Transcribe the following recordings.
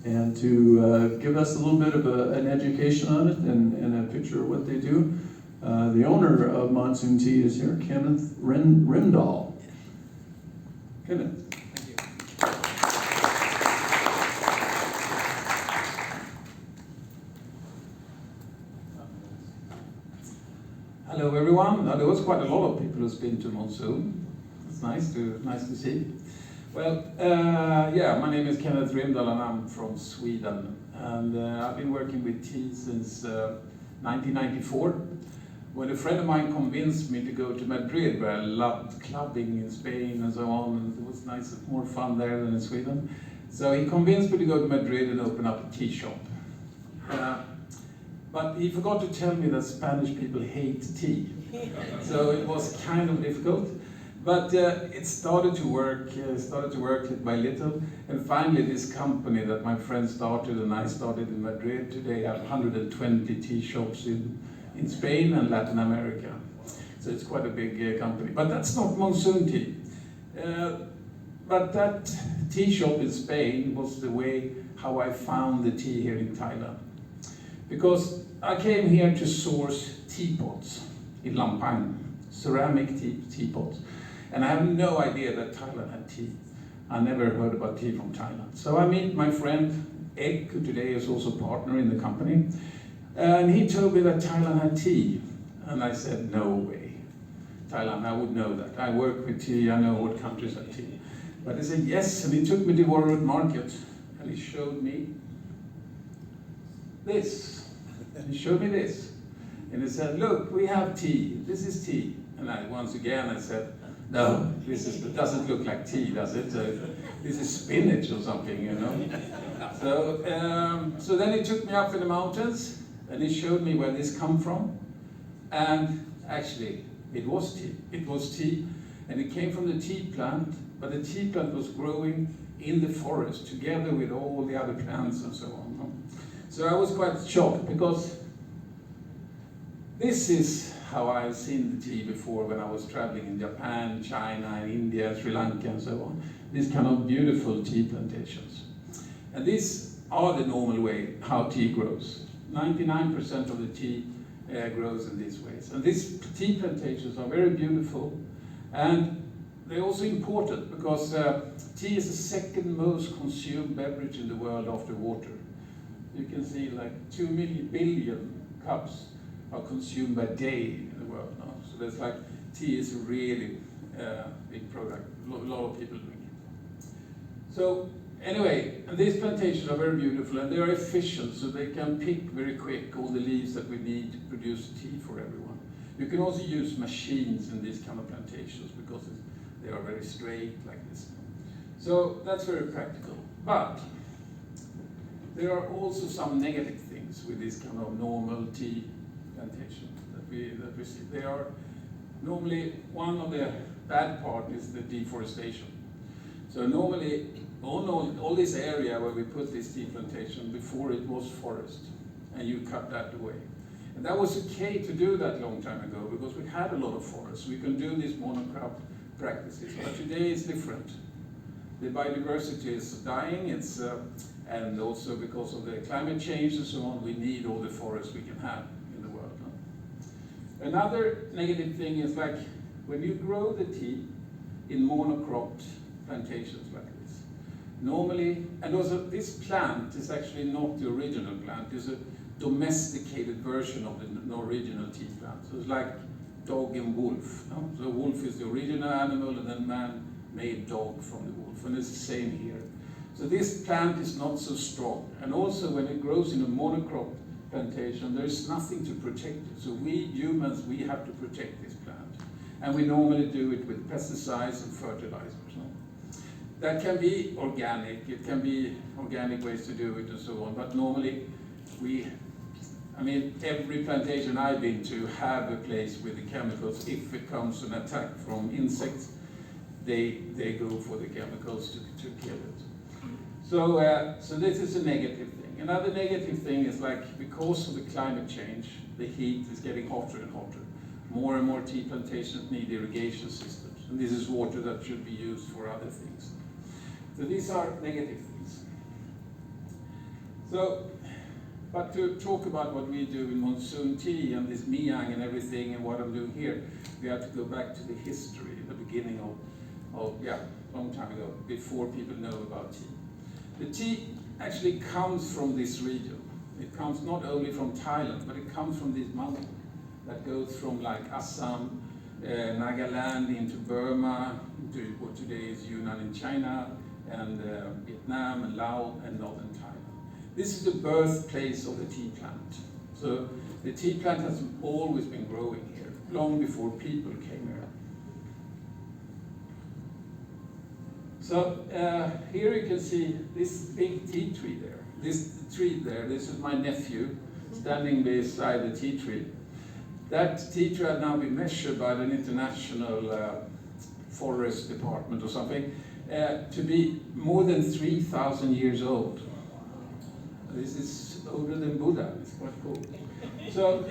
and to give us a little bit of an education on it and a picture of what they do. The owner of Monsoon Tea is here, Kenneth Rimdahl. Kenneth. Thank you. Hello everyone. Now, there was quite a lot of people who's been to Monsoon. It's nice to see. Well, my name is Kenneth Rimdahl and I'm from Sweden. And I've been working with tea since 1994. When a friend of mine convinced me to go to Madrid, where I loved clubbing in Spain and so on, and it was nice, more fun there than in Sweden. So he convinced me to go to Madrid and open up a tea shop. But he forgot to tell me that Spanish people hate tea. So it was kind of difficult. But it started to work little by little. And finally this company that my friend started and I started in Madrid, today have 120 tea shops in Spain and Latin America. So it's quite a big company. But that's not Monsoon Tea. But that tea shop in Spain was the way how I found the tea here in Thailand. Because I came here to source teapots in Lampang, ceramic teapots. And I have no idea that Thailand had tea. I never heard about tea from Thailand. So I meet my friend Ek, who today is also a partner in the company. And he told me that Thailand had tea. And I said, no way. Thailand, I would know that. I work with tea, I know what countries have tea. But he said, yes, and he took me to World Market. And he showed me this. He showed me this. And he said, look, we have tea. This is tea. And once again I said, no, it doesn't look like tea, does it? This is spinach or something, you know. So then he took me up in the mountains and he showed me where this come from. And actually, it was tea. It was tea. And it came from the tea plant, but the tea plant was growing in the forest together with all the other plants and so on. So I was quite shocked because this is how I've seen the tea before when I was traveling in Japan, China, India, Sri Lanka and so on. These kind of beautiful tea plantations. And these are the normal way how tea grows. 99% of the tea grows in these ways. And these tea plantations are very beautiful and they're also important because tea is the second most consumed beverage in the world after water. You can see like 2 billion cups are consumed by day in the world now. So there's like, tea is a really big product. A lot of people drink it. So anyway, and these plantations are very beautiful and they are efficient, so they can pick very quick all the leaves that we need to produce tea for everyone. You can also use machines in these kind of plantations because they are very straight like this. So that's very practical. But there are also some negative things with this kind of normal tea plantation that we see. They are normally, one of the bad part is the deforestation. So normally all this area where we put this tea plantation, before it was forest, and you cut that away. And that was okay to do that long time ago because we had a lot of forests. We can do these monocrop practices, but today it's different. The biodiversity is dying, and also because of the climate change and so on, we need all the forests we can have in the world. No? Another negative thing is like when you grow the tea in monocropped plantations like this, normally, and also this plant is actually not the original plant, it's a domesticated version of the original tea plant. So it's like dog and wolf. No? So wolf is the original animal and then man made dog from the wolf, and it's the same here. So this plant is not so strong. And also when it grows in a monocrop plantation, there is nothing to protect it. So we humans, we have to protect this plant. And we normally do it with pesticides and fertilizers. No? That can be organic, it can be organic ways to do it and so on, but normally every plantation I've been to have a place with the chemicals. If it comes an attack from insects, they go for the chemicals to kill it. So this is a negative thing. Another negative thing is like because of the climate change, the heat is getting hotter and hotter. More and more tea plantations need irrigation systems, and this is water that should be used for other things. So these are negative things. But to talk about what we do in monsoon tea and this Miang and everything and what I'm doing here, we have to go back to the history, the beginning of long time ago, before people know about tea. The tea actually comes from this region. It comes not only from Thailand, but it comes from this mountain that goes from like Assam, Nagaland into Burma, to what today is Yunnan in China, and Vietnam and Laos and northern Thailand. This is the birthplace of the tea plant. So the tea plant has always been growing here, long before people came here. So here you can see this big tea tree there. This tree there, this is my nephew standing beside the tea tree. That tea tree had now been measured by an international forest department or something to be more than 3,000 years old. This is older than Buddha. It's quite cool. So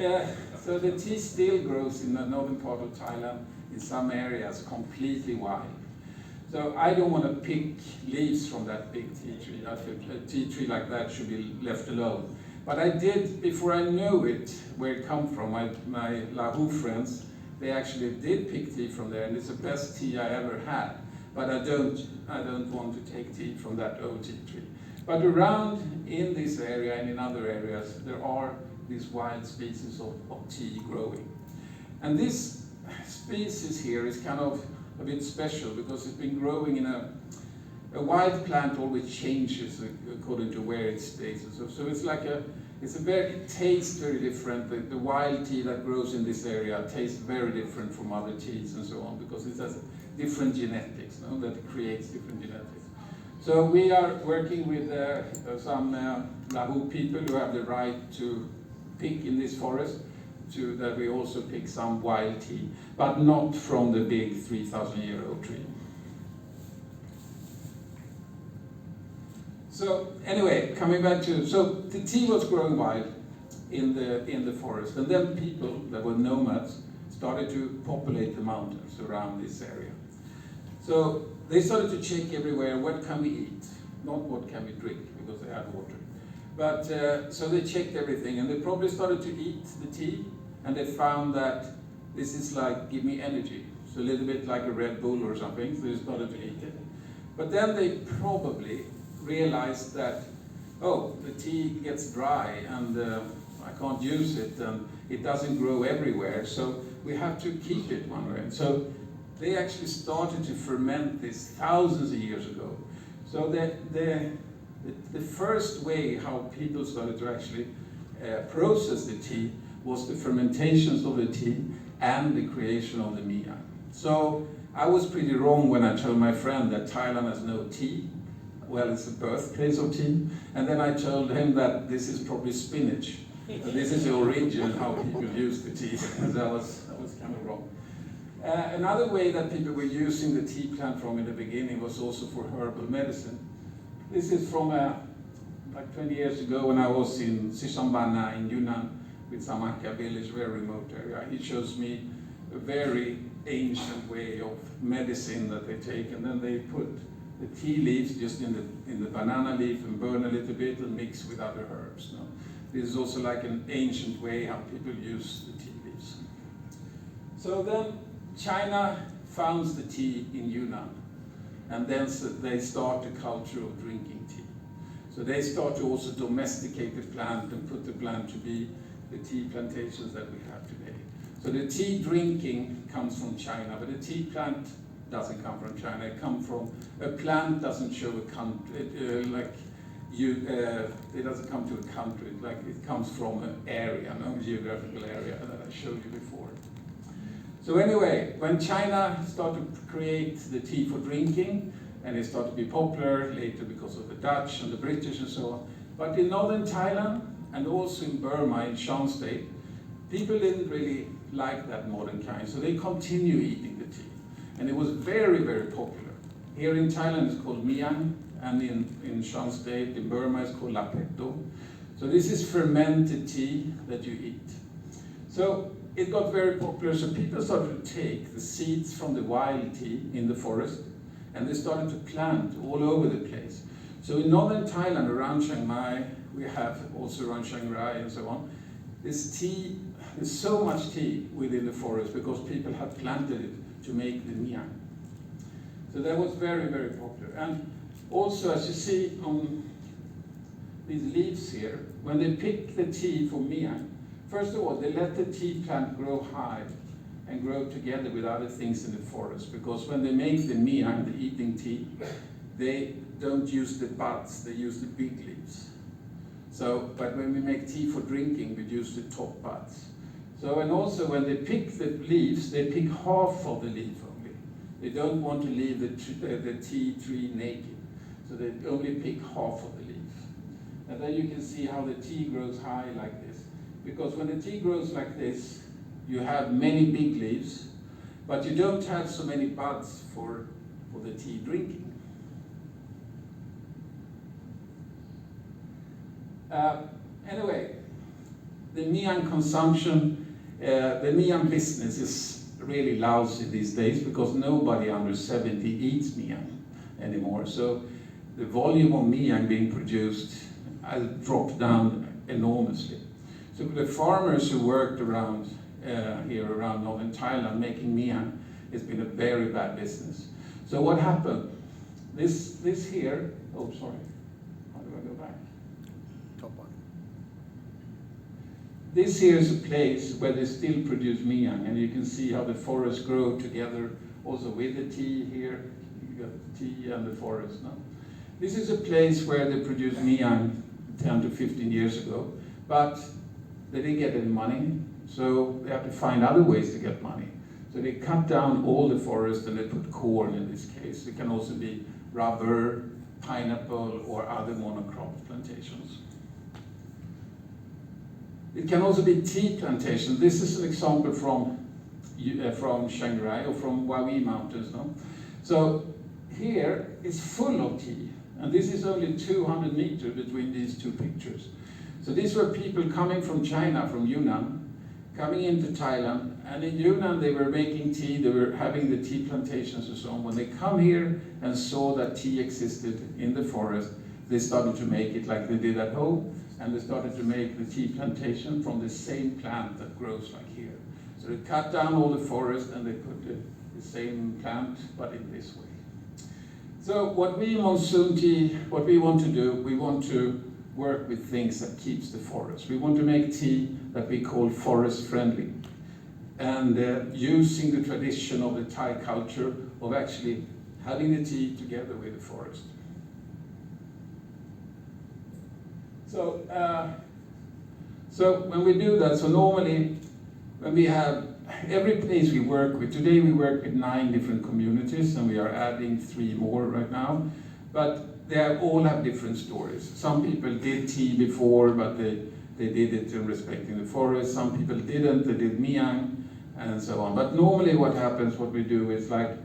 the tea still grows in the northern part of Thailand, in some areas completely wild. So I don't want to pick leaves from that big tea tree. I think a tea tree like that should be left alone. But I did, before I knew it, where it come from, my Lahu friends, they actually did pick tea from there, and it's the best tea I ever had. But I don't want to take tea from that old tea tree. But around in this area and in other areas, there are these wild species of tea growing. And this species here is kind of a bit special because it's been growing in a wild plant always changes according to where it stays. So it's like it tastes very different. The wild tea that grows in this area tastes very different from other teas and so on because it has different genetics, no? That creates different genetics. So we are working with some Lahu people who have the right to pick in this forest, that we also pick some wild tea, but not from the big 3,000-year-old tree. So anyway, coming back to, so the tea was growing wild in the forest, and then people that were nomads started to populate the mountains around this area. So they started to check everywhere, what can we eat? Not what can we drink, because they had water. But so they checked everything, and they probably started to eat the tea, and they found that this is like, give me energy. So a little bit like a Red Bull or something, so they started to eat it. But then they probably realized that, oh, the tea gets dry, and I can't use it, and it doesn't grow everywhere, so we have to keep it one way. So they actually started to ferment this thousands of years ago. So the first way how people started to actually process the tea was the fermentations of the tea and the creation of the miang. So I was pretty wrong when I told my friend that Thailand has no tea. Well, it's the birthplace of tea. And then I told him that this is probably spinach. This is the origin how people use the tea. that was kind of wrong. Another way that people were using the tea plant from in the beginning was also for herbal medicine. This is from like 20 years ago when I was in Sisambana in Yunnan with Samakya village, very remote area. He shows me a very ancient way of medicine that they take, and then they put the tea leaves just in the banana leaf and burn a little bit and mix with other herbs. No? This is also like an ancient way how people use the tea leaves. So then China founds the tea in Yunnan, and then they start a culture of drinking tea. So they start to also domesticate the plant and put the plant to be the tea plantations that we have today. So the tea drinking comes from China, but the tea plant doesn't come from China. It comes from, a plant doesn't show a country, it doesn't come to a country, like it comes from an area, no geographical area that I showed you before. So anyway, when China started to create the tea for drinking, and it started to be popular later because of the Dutch and the British and so on, but in northern Thailand and also in Burma, in Shan State, people didn't really like that modern kind, so they continue eating the tea. And it was very, very popular. Here in Thailand it's called miang, and in Shan State, in Burma it's called lapetto. So this is fermented tea that you eat. So it got very popular, so people started to take the seeds from the wild tea in the forest, and they started to plant all over the place. So in northern Thailand, around Chiang Mai, we have also around Chiang Rai and so on, this tea, there's so much tea within the forest because people have planted it to make the miang. So that was very, very popular. And also, as you see on these leaves here, when they pick the tea for miang, first of all, they let the tea plant grow high and grow together with other things in the forest, because when they make the miang, the eating tea, they don't use the buds, they use the big leaves. So, but when we make tea for drinking, we use the top buds. So, and also when they pick the leaves, they pick half of the leaf only. They don't want to leave the tea tree naked. So they only pick half of the leaf. And then you can see how the tea grows high like this. Because when the tea grows like this, you have many big leaves, but you don't have so many buds for the tea drinking. Anyway, the miang consumption, the miang business is really lousy these days because nobody under 70 eats miang anymore. So the volume of miang being produced has dropped down enormously. So the farmers who worked around here around northern Thailand making miang, it's been a very bad business. So what happened? This here, oh sorry, how do I go back? Top one. This here is a place where they still produce miang, and you can see how the forests grow together, also with the tea here. You got the tea and the forest now. This is a place where they produced miang 10 to 15 years ago, but they didn't get any money, so they have to find other ways to get money. So they cut down all the forest and they put corn in this case. It can also be rubber, pineapple, or other monocrop plantations. It can also be tea plantations. This is an example from Chiang Rai or from Wawi Mountains. No? So here it's full of tea, and this is only 200 meters between these two pictures. So these were people coming from China, from Yunnan, coming into Thailand, and in Yunnan they were making tea, they were having the tea plantations and so on. When they come here and saw that tea existed in the forest, they started to make it like they did at home, and they started to make the tea plantation from the same plant that grows like here. So they cut down all the forest and they put the same plant, but in this way. So what we in Monsoon Tea, what we want to do, we want to work with things that keeps the forest. We want to make tea that we call forest friendly, and using the tradition of the Thai culture of actually having the tea together with the forest. So when we do that, so normally when we have every place we work with, today we work with 9 different communities and we are adding 3 more right now, but they all have different stories. Some people did tea before, but they did it in respecting the forest. Some people didn't, they did miang and so on. But normally what happens, what we do is like,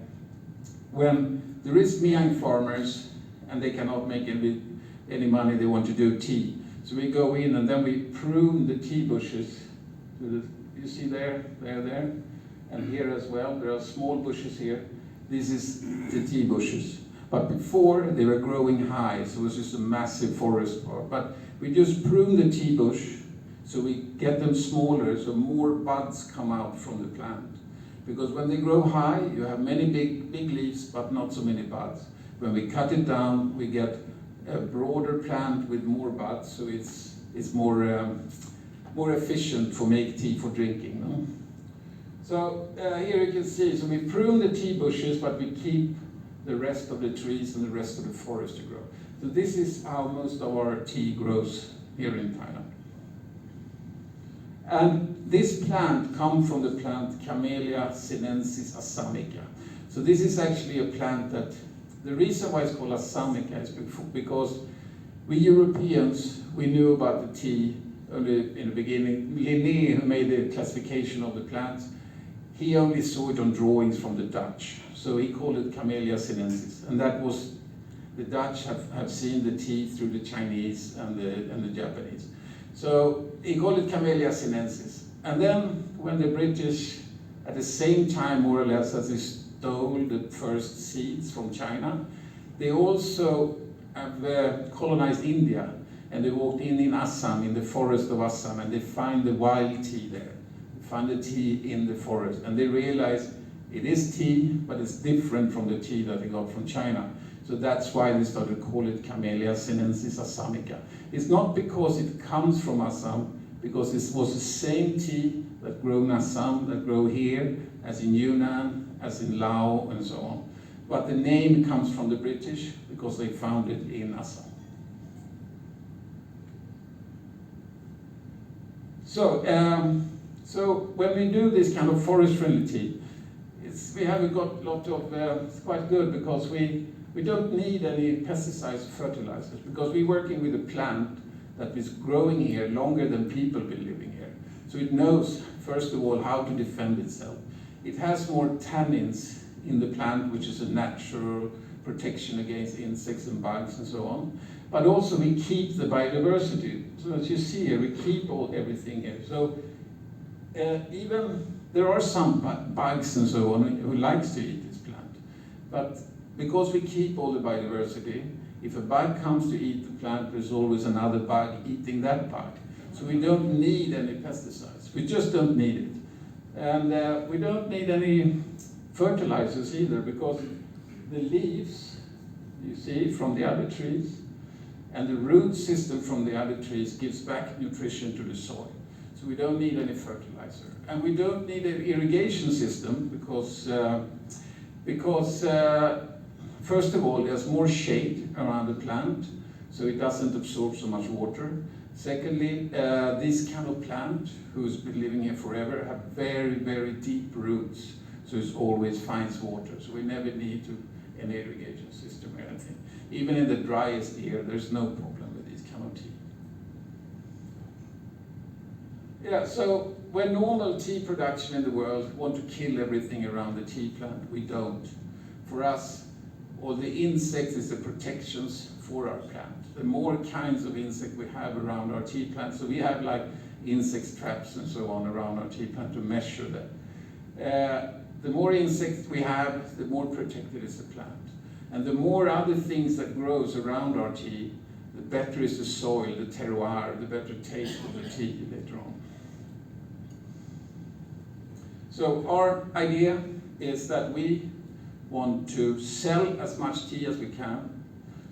when there is miang farmers and they cannot make any money, they want to do tea. So we go in and then we prune the tea bushes. You see there, and here as well. There are small bushes here. This is the tea bushes. But before, they were growing high, so it was just a massive forest. But we just prune the tea bush, so we get them smaller, so more buds come out from the plant. Because when they grow high, you have many big leaves, but not so many buds. When we cut it down, we get a broader plant with more buds, so it's more efficient for make tea for drinking. No? So here you can see, so we prune the tea bushes, but we keep the rest of the trees and the rest of the forest to grow. So this is how most of our tea grows here in Thailand. And this plant comes from the plant Camellia sinensis assamica. So this is actually a plant that, the reason why it's called assamica is because we Europeans, we knew about the tea only in the beginning. Linné, who made the classification of the plants, he only saw it on drawings from the Dutch. So he called it Camellia sinensis. And that was, the Dutch have seen the tea through the Chinese and the Japanese. So he called it Camellia sinensis. And then when the British, at the same time more or less as they stole the first seeds from China, they also colonized India, and they walked in Assam, in the forest of Assam, and they find the wild tea there. They find the tea in the forest, and they realize it is tea, but it's different from the tea that they got from China. So that's why they started to call it Camellia sinensis assamica. It's not because it comes from Assam, because this was the same tea that grew in Assam, that grew here, as in Yunnan, as in Laos, and so on. But the name comes from the British, because they found it in Assam. So when we do this kind of forest-friendly tea, we haven't got a lot of, it's quite good, because we don't need any pesticides or fertilizers, because we're working with a plant that is growing here longer than people have been living here. So it knows, first of all, how to defend itself. It has more tannins in the plant, which is a natural protection against insects and bugs and so on. But also we keep the biodiversity. So as you see here, we keep everything here. So even there are some bugs and so on who likes to eat this plant. But because we keep all the biodiversity, if a bug comes to eat the plant, there's always another bug eating that bug. So we don't need any pesticides. We just don't need it. And we don't need any fertilizers either, because the leaves, you see, from the other trees, and the root system from the other trees gives back nutrition to the soil. So we don't need any fertilizer. And we don't need an irrigation system, because first of all, there's more shade around the plant, so it doesn't absorb so much water. Secondly, this kind of plant, who's been living here forever, have very, very deep roots, so it always finds water. So we never need an irrigation system or anything. Even in the driest year, there's no problem with this kind of tea. Yeah, so when normal tea production in the world want to kill everything around the tea plant, we don't. For us, all the insects is the protections for our plant. The more kinds of insect we have around our tea plant, so we have like insect traps and so on around our tea plant to measure that. The more insects we have, the more protected is the plant. And the more other things that grows around our tea, the better is the soil, the terroir, the better taste of the tea later on. So our idea is that we want to sell as much tea as we can,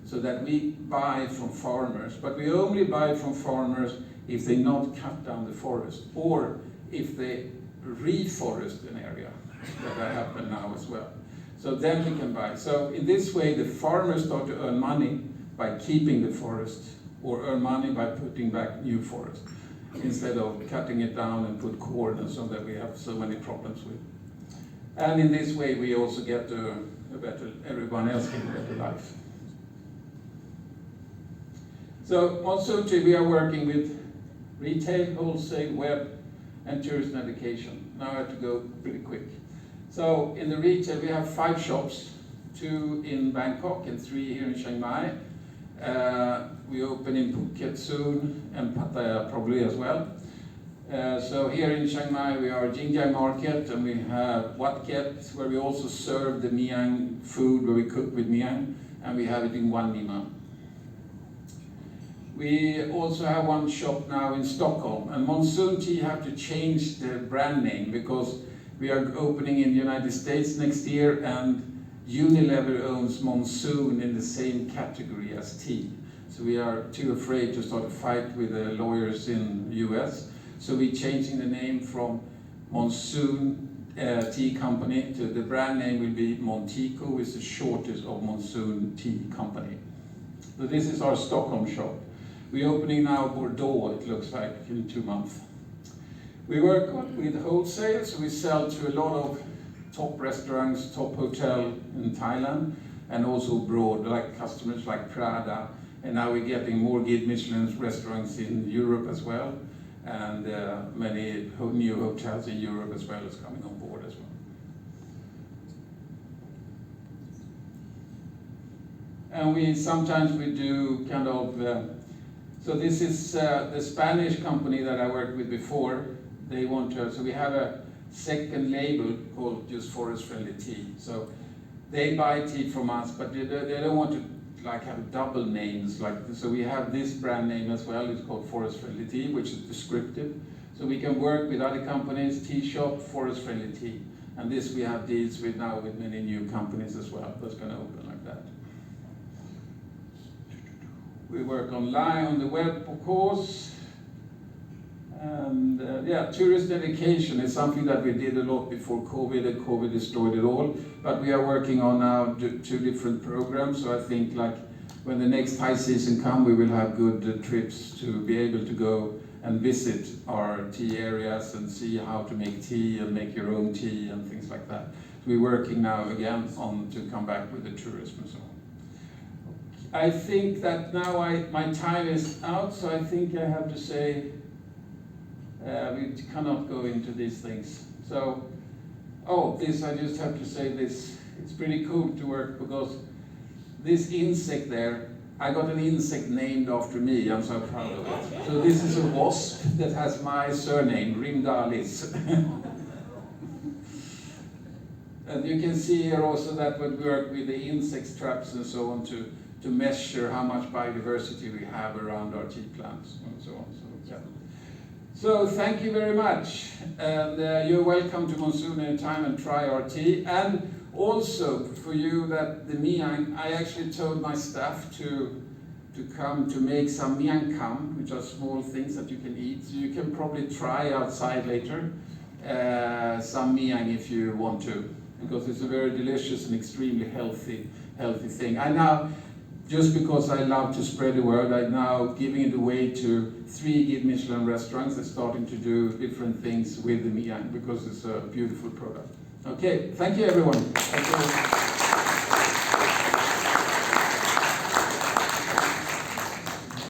so that we buy from farmers, but we only buy from farmers if they not cut down the forest, or if they reforest an area. That happen now as well. So then we can buy. So in this way, the farmers start to earn money by keeping the forest, or earn money by putting back new forest, instead of cutting it down and put corn and so that we have so many problems with. And in this way, we also get a better, everyone else get a better life. So on Suchi, we are working with retail, wholesale, web, and tourism education. Now I have to go pretty quick. So in the retail, we have 5 shops, 2 in Bangkok and 3 here in Chiang Mai. We open in Phuket soon, and Pattaya probably as well. So here in Chiang Mai, we are Jingjai Market, and we have Wat Ket, where we also serve the Miang food, where we cook with Miang, and we have it in Wan Nima. We also have 1 shop now in Stockholm, and Monsoon Tea have to change the brand name, because we are opening in the United States next year, and Unilever owns Monsoon in the same category as tea. So we are too afraid to start a fight with the lawyers in the US. So we're changing the name from Monsoon Tea Company to the brand name will be Montico, which is the shortest of Monsoon Tea Company. So this is our Stockholm shop. We're opening now Bordeaux, it looks like, in 2 months. We work with wholesale, so we sell to a lot of top restaurants, top hotel in Thailand, and also abroad, like customers like Prada. And now we're getting more Guide Michelin restaurants in Europe as well, and many new hotels in Europe as well is coming on board as well. And sometimes we do kind of, so this is the Spanish company that I worked with before. They want to, so we have a second label called just Forest Friendly Tea. So they buy tea from us, but they don't want to like have double names, like, so we have this brand name as well, it's called Forest Friendly Tea, which is descriptive. So we can work with other companies, tea shop, Forest Friendly Tea. And this we have deals with now with many new companies as well, that's gonna open like that. We work online on the web, of course. And yeah, tourist education is something that we did a lot before COVID, and COVID destroyed it all. But we are working on now 2 different programs. So I think like when the next high season comes, we will have good trips to be able to go and visit our tea areas and see how to make tea and make your own tea and things like that. So we're working now again on to come back with the tourism and so on. I think that now my time is out, so I think I have to say we cannot go into these things. So, this, I just have to say this. It's pretty cool to work because this insect there, I got an insect named after me. I'm so proud of it. So this is a wasp that has my surname, Rimdahl. And you can see here also that we work with the insect traps and so on to measure how much biodiversity we have around our tea plants and so on. So, yeah. So thank you very much, and you're welcome to Monsoon anytime and try our tea. And also for you that the miang, I actually told my staff to come to make some miang kam, which are small things that you can eat. So you can probably try outside later some miang if you want to, because it's a very delicious and extremely healthy thing. I now, just because I love to spread the word, I'm now giving it away to 3 Guide Michelin restaurants. They're starting to do different things with the miang because it's a beautiful product. Okay, thank you everyone. Thank you.